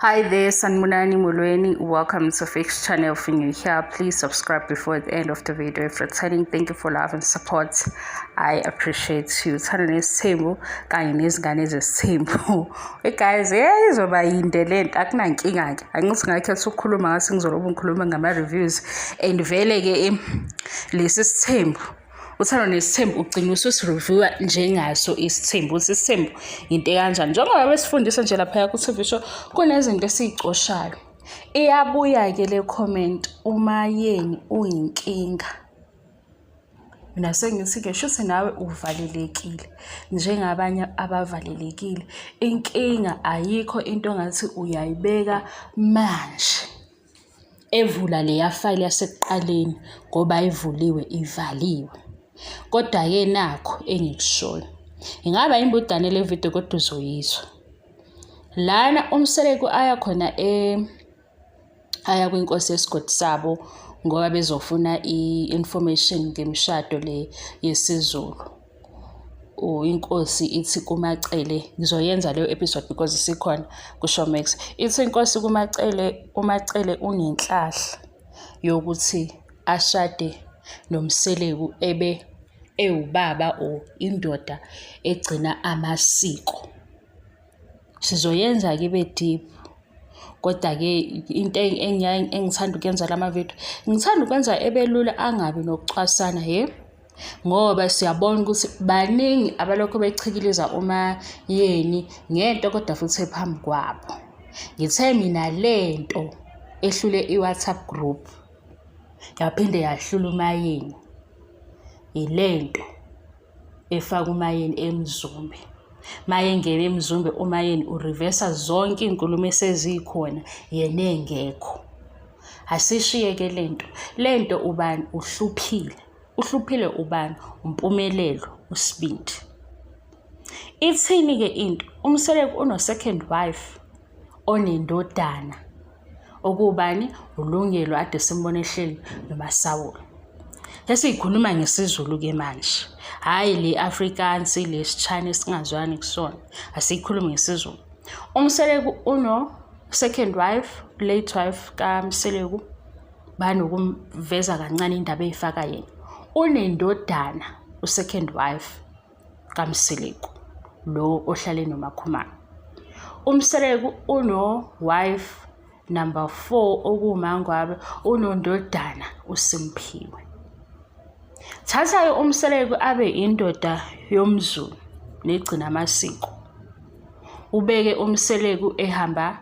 Hi there, Sanmunani Mulweni. Welcome to Fix channel. If you're new here, please subscribe before the end of the video. If returning, thank you for love and support. I appreciate you. Uthando Nesthembu kanye Izingane Zesthembu. Hey guys, izoba yinde lento akunankinga ke. Angithi ngakhetha ukukhuluma ngase ngizoloba ngikhuluma ngama reviews and vele ke lesi sithembu Uthando Nesthembu ugcina ususireviewa njengaso Isthembu. Isthembu into kanjani njengoba besifundisa nje lapha ku TV show kunezinto esizicoshayo. Iyabuya ke le comment uMayeni uyinkinga. Mina sengithi ke shuthi nawe uvalelekile njengabanye abavalelekile. Inkinga ayikho into ngathi uyayibeka manje. Evula leya file yasekuqaleni ngoba ivuliwe ivaliwe. Kodwa ke nakho engikushoyo. Ingaba imbudane le video kodwa uzoyizwa. Lana Mseleku aya khona aya kwinkosi yesigodi sabo ngoba bezofuna i-information ngemishado le yesiZulu. Inkosi ithi kumacele ngizoyenza leyo episode because isikhona ku Showmax. Ithi inkosi umacele unenhlahla yokuthi ashade noMseleku ewubaba o indoda egcina amasiko. Sizoyenza ke be deep. Kodwa ke into engithanda ukuyenza lama video ngithanda ukwenza ebelula angabi nokucwasana ngoba siyabona ukuthi baningi abalokho bechikiliza uMayeni ngento kodwa futhi ephambi kwabo. Ngithe mina lento ehlule iWhatsApp group yaphinde yahlula uMayeni ilento efaka uMayeni emzumbe. Mayengene emzumbe uMayeni ureversa zonke inkulumo esezikhona yena engekho. Asishiyeke lento ubani uhluphile ubani umpumelelo usibindi. Ithini ke into uMseleku uno second wife onendodana okubani ulungelo ade simbone ehleli noMasawula. Sesikhuluma ngesiZulu ke manje. Hayi le Afrikaans le Chinese singazwani kusona. Asikhuluma ngesiZulu. uMseleku uno second wife, late wife kaMseleku banokumveza kancane indaba eyifaka yena. Unendodana second wife kaMseleku lo ohlale noMakhumana. uMseleku uno wife number 4 okuMangwabe unondodana uSimphiwe. Thatha uMseleku abe indoda yomZulu negcina amasiko. Ubeke uMseleku ehamba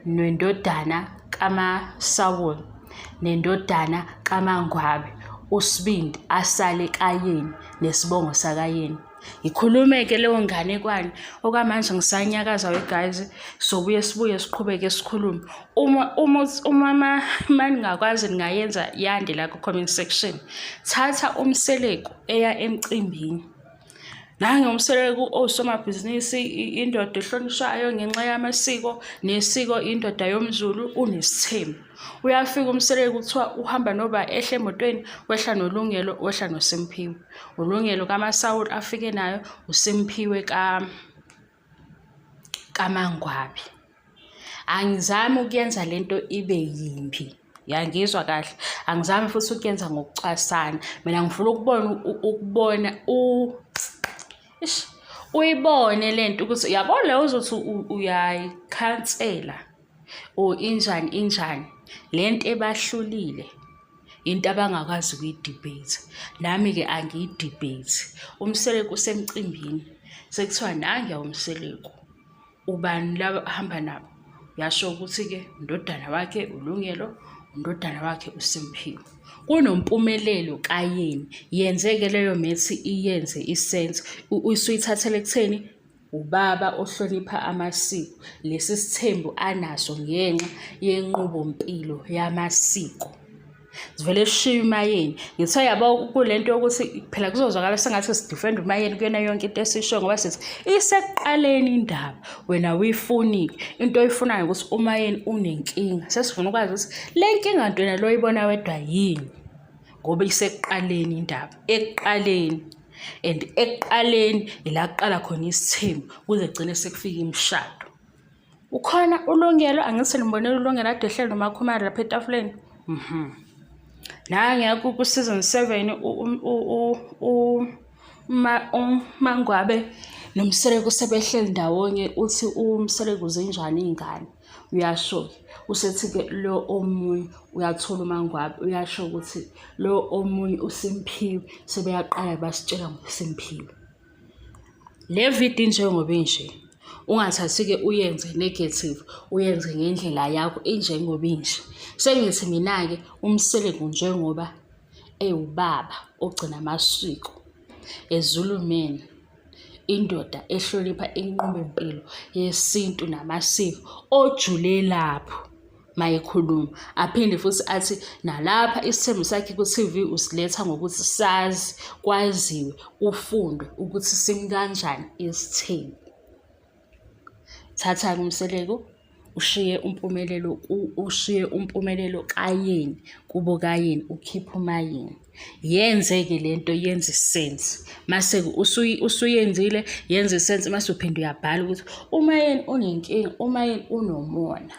nendodana kaMasawula nendodana kaMangwabe uSibindi asale kayeni nesibongo sakayeni. Ikhulumeke leyo nganekwane okwamanje ngisanyakaza guys sobuye siqhubeke sikhulume. Uma ngakwazi ngayenza yande la ku comment section. Thatha uMseleku eya emcimbini. Nange uMseleku osomabhizinisi indoda ehlonishwayo ngenxa yamasiko nesiko indoda yomZulu unesithembu. Uyafika uMseleku kuthiwa uhamba noba ehle emotweni wehla nolungelo wehla noSimphiwe. Ulungelo kaMasawula afike nayo uSimphiwe kaMangwabe. Angizami ukuyenza lento ibe yimbi. Yangizwa kahle. Angizami futhi ukuyenza ngokucwasana. Mina ngifuna ukubona uyibone lento ukuthi yabona leyo uzothi uyayikhansela injani lento ebahlulile into abangakwazi ukuyidebate. Nami ke angiyidebate. uMseleku usemcimbini sekuthiwa nangiya uMseleku ubani laba hamba nabo. Yasho ukuthi ke indodana wakhe ulungelo indodana wakhe uSimphiwe. Kunompumelelo kayeni yenzeke leyo methi iyenze isense usuyithathele kutheni ubaba ohlonipha amasiko. Lesi sithembu anaso ngenxa yenqubo mpilo yamasiko. Sivele sishiya uMayeni. Ngithe yabo kulento yokuthi phela kuzozwakala sengathi sidefend uMayeni kuyona yonke into esisho ngoba sithi isekuqaleni indaba wena uyifunile into oyifunayo ukuthi uMayeni unenkinga. Sesifuna ukwazi ukuthi le nkinga ntwana lo yibona wedwa yini ngoba isekuqaleni indaba ekuqaleni and ekuqaleni ila kuqala khona isithembu kuze gcine sekufika imishado. ukhona ulungelo angithi limbonela ulungelo ade ehleli nomakhumari lapha etafuleni. Nange ku season 7 uMangwabe noMseleku sebehleli ndawonye uthi uMseleku zinjani izingane uyasho usethi-ke lo omunye uyathola uMangwabe uyasho ukuthi lo omunye uSimphiwe sebeyaqala basitshela ngoSimphiwe. Le video njengoba inje ungathathi-ke uyenze negative uyenze ngendlela yakho enjengoba inje. Sengithi mina-ke uMseleku njengoba ewubaba ogcina amasiko eZulu man, indoda ehlonipha inqubo empilo yesintu namasiko ojule lapho mayekhuluma aphinde futhi athi nalapha isithembu sakhe ku-TV usiletha ngokuthi sazi kwaziwe ufundwe ukuthi simi kanjani isithembu. Thatha uMseleku ushiye umpumelelo kaYeni kubo kaYeni ukhipha uMayeni. Yenze-ke lento yenze sense mase usuyenzile yenze sense mase uphinde uyabhala ukuthi uMayeni unenkinga, uMayeni unomona.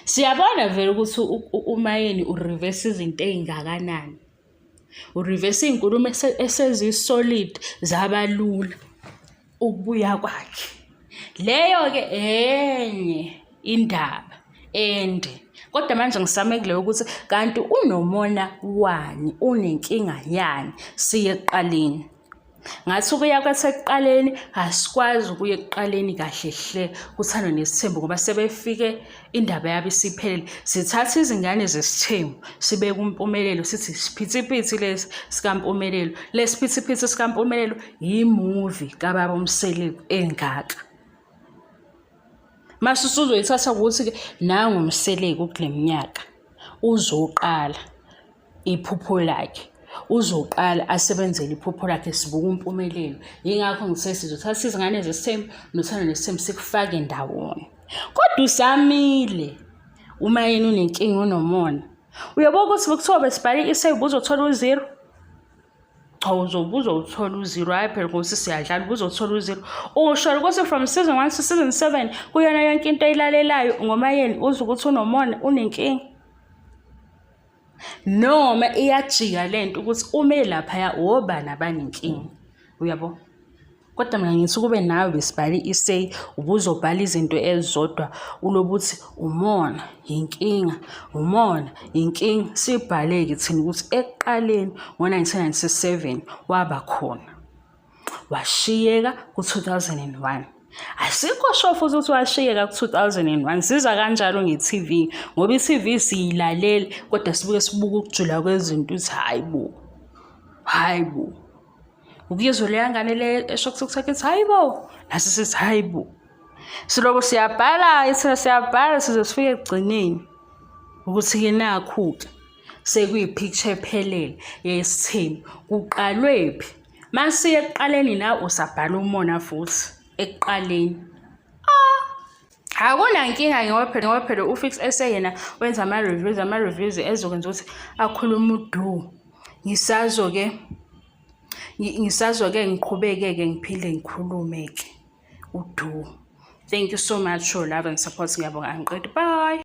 Siyabona vele ukuthi uMayeni ureverse izinto ezingakanani, ureverse inkulumo esezisolid zabalula ukubuya kwakhe. Leyo-ke enye indaba ende kodwa manje ngisamekile ukuthi kanti unomona wani, unenkinga yani. Siye ekuqaleni ngathi ukuya kwasekuqaleni asikwazi ukuya ekuqaleni kahle hle kuThando Nesthembu ngoba sebefike indaba yabo isiphelele. Sithatha Izingane Zesthembu sibeke uMpumelelo sithi isiphithiphithi lesi sikaMpumelelo. Lesiphithiphithi sikaMpumelelo yimovie kababa uMseleku engaka. Mase usuzoyithatha ukuthi-ke nangu uMseleku kule minyaka uzoqala iphupho lakhe, uzoqala asebenzele iphupho lakhe sibuka uMpumelelo. Yingakho ngithe sizothatha Izingane Zesthembu noThando Nesthembu sikufake ndawonye. Kodwa usamile uMayeni unenkinga unomona. Uyabona ukuthi bekuthiwa besibhale isayini uzothola u0. Uzobuza uthola u0 hayi phela ngosi siyadlala uzothola u0. Usho ukuthi from season 1 to season 7 kuyona yonke into eyilalelayo ngoMayeni uza ukuthi unomona unenkinga. Noma iyajika lento ukuthi ume lapha obani abanenkinga. Uyabo? Kodwa mina ngithi kube nawe besibhale isay ubuzobhala izinto ezizodwa ulobuthi umona inkinga, umona inkinga. Sibhaleke thina ukuthi ekuqaleni ngo1997 waba khona washiyeka ku2001. Asikho sho futhi ukuthi washiyeka ku2001 siza kanjalo ngeTV ngoba iTV siyilalela kodwa sibuka ukujula kwezinto uthi hayibo ukuyizwa le ngane le eshokuthi hayibo nasi sithi hayibo. Silobo siyabhala size sifike egcineni ukuthi-ke nakhu-ke sekuyipicture ephelele yesithembu kuqalwephi. Masiye ekuqaleni na usabhala umona futhi ekuqaleni. Akunankinga ngoba phela ufix eseyena wenza ama-reviews ezokwenza ukuthi akhulume udu. Ngisazo-ke ngiqhubeke-ke ngiphinde ngikhulume-ke udu. Thank you so much for love and support. Ngiyabonga angiqedi. Bye.